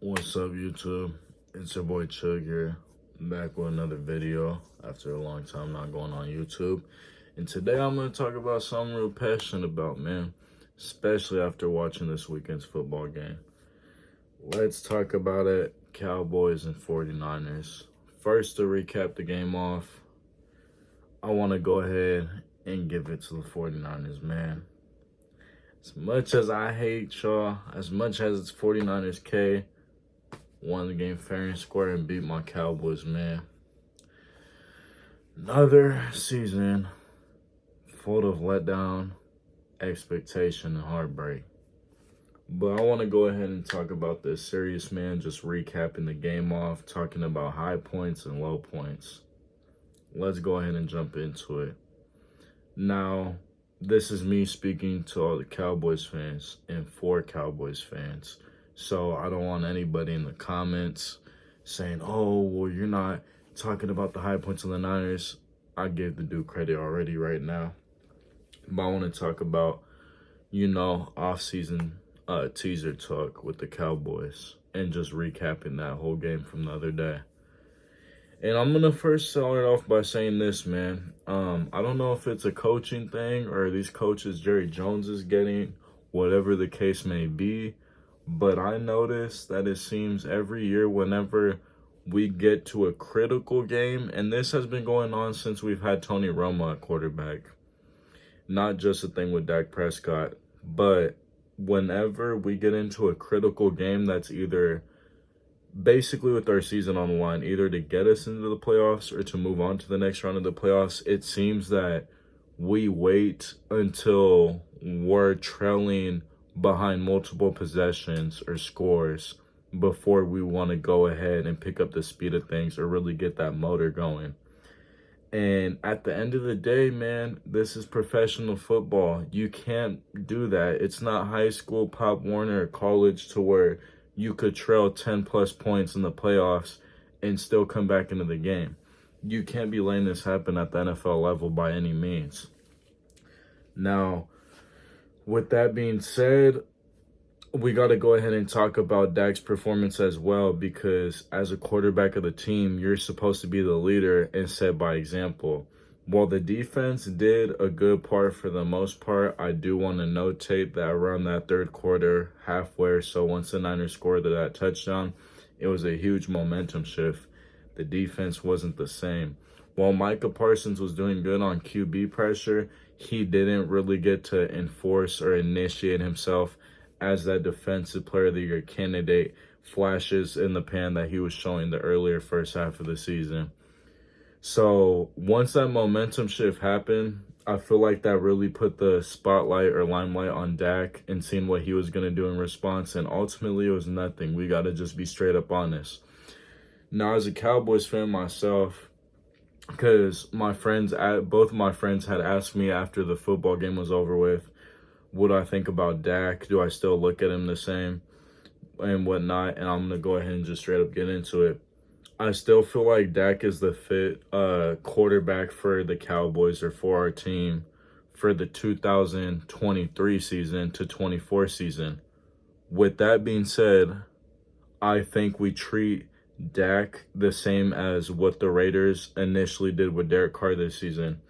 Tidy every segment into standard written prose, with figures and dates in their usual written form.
What's up, YouTube? It's your boy Choog here, back with another video after a long time not going on YouTube. And today I'm going to talk about something I'm real passionate about, man, especially after watching this weekend's football game. Let's talk about it, Cowboys and 49ers. First, to recap the game off, I want to go ahead and give it to the 49ers, man. As much as I hate y'all, as much as it's 49ers K, won the game fair and square and beat my Cowboys, man. Another season full of letdown, expectation, and heartbreak. But I want to go ahead and talk about this series, man, just recapping the game off, talking about high points and low points. Let's go ahead and jump into it. Now, this is me speaking to all the Cowboys fans and for Cowboys fans. So I don't want anybody in the comments saying, oh, well, you're not talking about the high points of the Niners. I gave the dude credit already right now. But I want to talk about, off-season teaser talk with the Cowboys and just recapping that whole game from the other day. And I'm going to first start off by saying this, man. I don't know if it's a coaching thing or these coaches Jerry Jones is getting, whatever the case may be. But I notice that it seems every year whenever we get to a critical game, and this has been going on since we've had Tony Romo at quarterback, not just a thing with Dak Prescott, but whenever we get into a critical game that's either basically with our season on the line, either to get us into the playoffs or to move on to the next round of the playoffs, it seems that we wait until we're trailing behind multiple possessions or scores before we want to go ahead and pick up the speed of things or really get that motor going. And at the end of the day, man, this is professional football. You can't do that. It's not high school, Pop Warner, or college to where you could trail 10 plus points in the playoffs and still come back into the game. You can't be letting this happen at the NFL level by any means. Now, with that being said, we got to go ahead and talk about Dak's performance as well, because as a quarterback of the team, you're supposed to be the leader and set by example. While the defense did a good part for the most part, I do want to notate that around that third quarter, halfway or so, once the Niners scored that touchdown, it was a huge momentum shift. The defense wasn't the same. While Micah Parsons was doing good on QB pressure, he didn't really get to enforce or initiate himself as that defensive player of the year candidate flashes in the pan that he was showing the earlier first half of the season. So once that momentum shift happened, I feel like that really put the spotlight or limelight on Dak and seeing what he was going to do in response. And ultimately, it was nothing. We got to just be straight up honest. Now, as a Cowboys fan myself, because both of my friends had asked me after the football game was over with, what do I think about Dak? Do I still look at him the same and whatnot? And I'm going to go ahead and just straight up get into it. I still feel like Dak is the fit quarterback for the Cowboys or for our team for the 2023 season to 24 season. With that being said, I think we treat Dak the same as what the Raiders initially did with Derek Carr this season.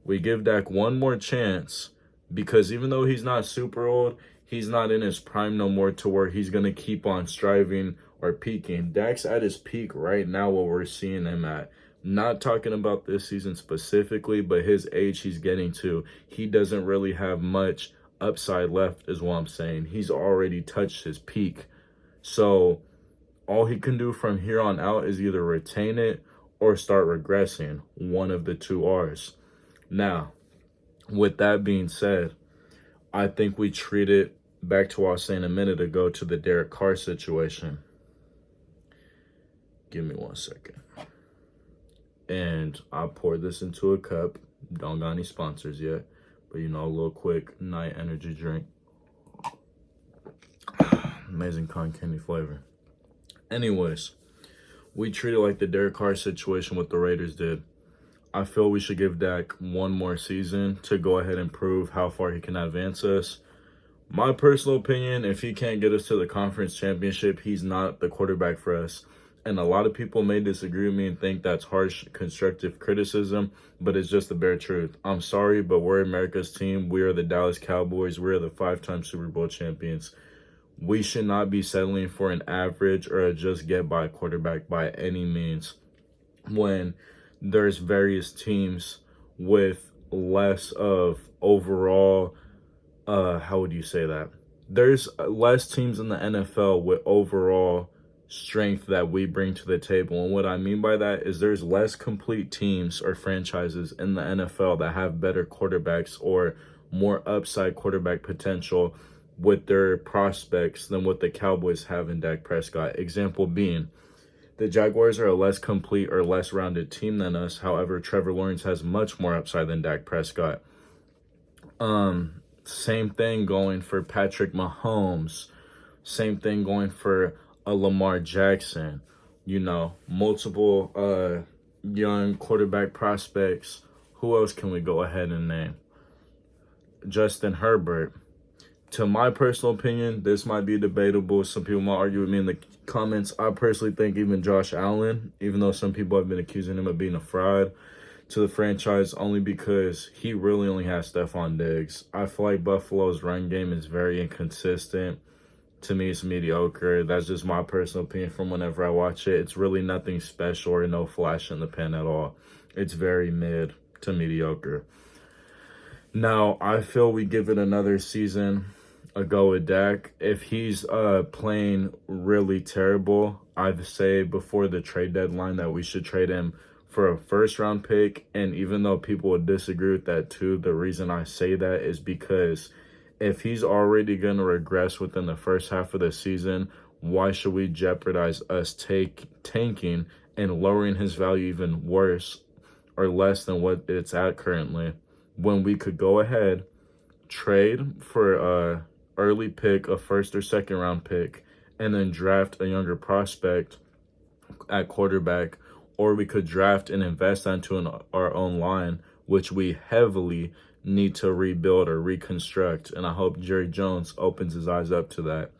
We give Dak one more chance because even though he's not super old, he's not in his prime no more to where he's going to keep on striving or peaking. Dak's at his peak right now, what we're seeing him at. Not talking about this season specifically, but his age he's getting to, he doesn't really have much upside left is what I'm saying. He's already touched his peak. So all he can do from here on out is either retain it or start regressing. One of the two R's. Now, with that being said, I think we treat it back to what I was saying a minute ago to the Derek Carr situation. Give me 1 second. And I poured this into a cup. Don't got any sponsors yet. But, a little quick night energy drink. Amazing cotton candy flavor. Anyways, we treat it like the Derek Carr situation with the Raiders did. I feel we should give Dak one more season to go ahead and prove how far he can advance us. My personal opinion, if he can't get us to the conference championship, he's not the quarterback for us. And a lot of people may disagree with me and think that's harsh, constructive criticism, but it's just the bare truth. I'm sorry, but we're America's team. We are the Dallas Cowboys. We are the 5-time Super Bowl champions. We should not be settling for an average or a just get by quarterback by any means, when there's various teams with less of overall, how would you say that? There's less teams in the NFL with overall strength that we bring to the table. And what I mean by that is there's less complete teams or franchises in the NFL that have better quarterbacks or more upside quarterback potential with their prospects than what the Cowboys have in Dak Prescott. Example being, the Jaguars are a less complete or less rounded team than us. However, Trevor Lawrence has much more upside than Dak Prescott. Same thing going for Patrick Mahomes. Same thing going for a Lamar Jackson. You know, multiple young quarterback prospects. Who else can we go ahead and name? Justin Herbert. To my personal opinion, this might be debatable. Some people might argue with me in the comments. I personally think even Josh Allen, even though some people have been accusing him of being a fraud to the franchise, only because he really only has Stephon Diggs. I feel like Buffalo's run game is very inconsistent. To me, it's mediocre. That's just my personal opinion from whenever I watch it. It's really nothing special or no flash in the pan at all. It's very mid to mediocre. Now, I feel we give it another season a go with Dak. If he's playing really terrible, I'd say before the trade deadline that we should trade him for a first-round pick. And even though people would disagree with that too, the reason I say that is because if he's already going to regress within the first half of the season, why should we jeopardize us tanking and lowering his value even worse or less than what it's at currently, when we could go ahead, trade for a early pick, a first or second round pick, and then draft a younger prospect at quarterback, or we could draft and invest into our own line, which we heavily need to rebuild or reconstruct. And I hope Jerry Jones opens his eyes up to that.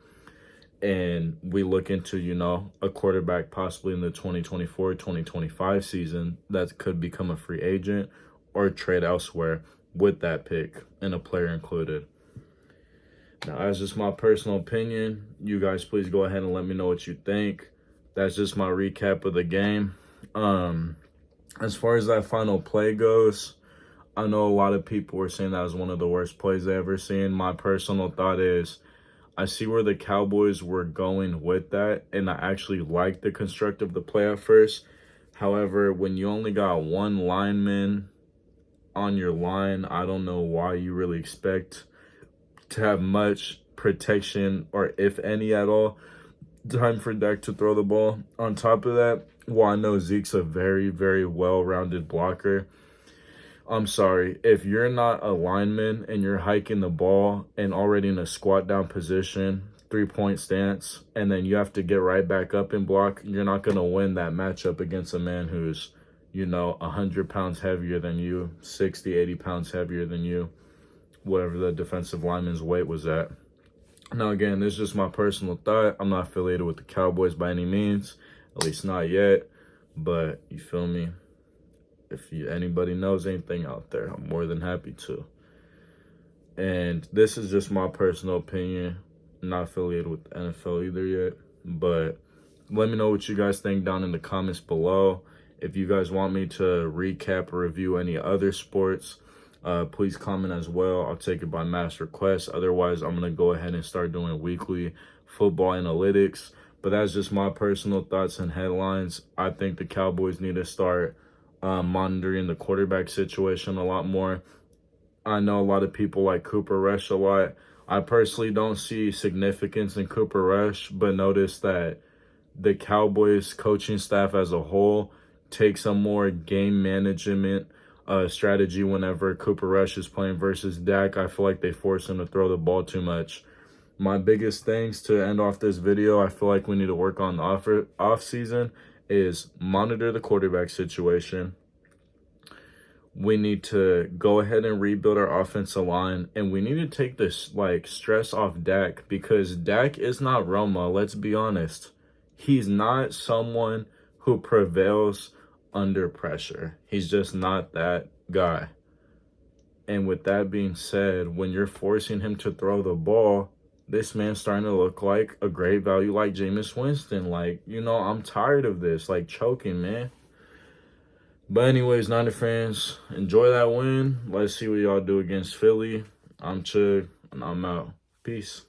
And we look into, you know, a quarterback possibly in the 2024-2025 season that could become a free agent or trade elsewhere with that pick and a player included. Now, that's just my personal opinion. You guys please go ahead and let me know what you think. That's just my recap of the game. As far as that final play goes, I know a lot of people were saying that was one of the worst plays they ever seen. My personal thought is, I see where the Cowboys were going with that, and I actually like the construct of the play at first. However, when you only got one lineman on your line, I don't know why you really expect to have much protection, or if any at all, time for Dak to throw the ball. On top of that, while I know Zeke's a very, very well-rounded blocker, I'm sorry, if you're not a lineman and you're hiking the ball and already in a squat down position, 3-point stance, and then you have to get right back up and block, you're not going to win that matchup against a man who's, you know, 100 pounds heavier than you, 60, 80 pounds heavier than you, whatever the defensive lineman's weight was at. Now, again, this is just my personal thought. I'm not affiliated with the Cowboys by any means, at least not yet, but you feel me? If anybody knows anything out there, I'm more than happy to. And this is just my personal opinion. I'm not affiliated with the NFL either yet. But let me know what you guys think down in the comments below. If you guys want me to recap or review any other sports, please comment as well. I'll take it by mass request. Otherwise, I'm going to go ahead and start doing weekly football analytics. But that's just my personal thoughts and headlines. I think the Cowboys need to start monitoring the quarterback situation a lot more. I know a lot of people like Cooper Rush a lot. I personally don't see significance in Cooper Rush, but notice that the Cowboys coaching staff as a whole takes a more game management strategy whenever Cooper Rush is playing versus Dak. I feel like they force him to throw the ball too much. My biggest things to end off this video, I feel like we need to work on the off season, is monitor the quarterback situation. We need to go ahead and rebuild our offensive line, and we need to take this like stress off Dak, because Dak is not Roma. Let's be honest. He's not someone who prevails under pressure. He's just not that guy. And with that being said, when you're forcing him to throw the ball, this man's starting to look like a great value like Jameis Winston. Like, I'm tired of this, like choking, man. But anyways, Niner fans, enjoy that win. Let's see what y'all do against Philly. I'm Choog, and I'm out. Peace.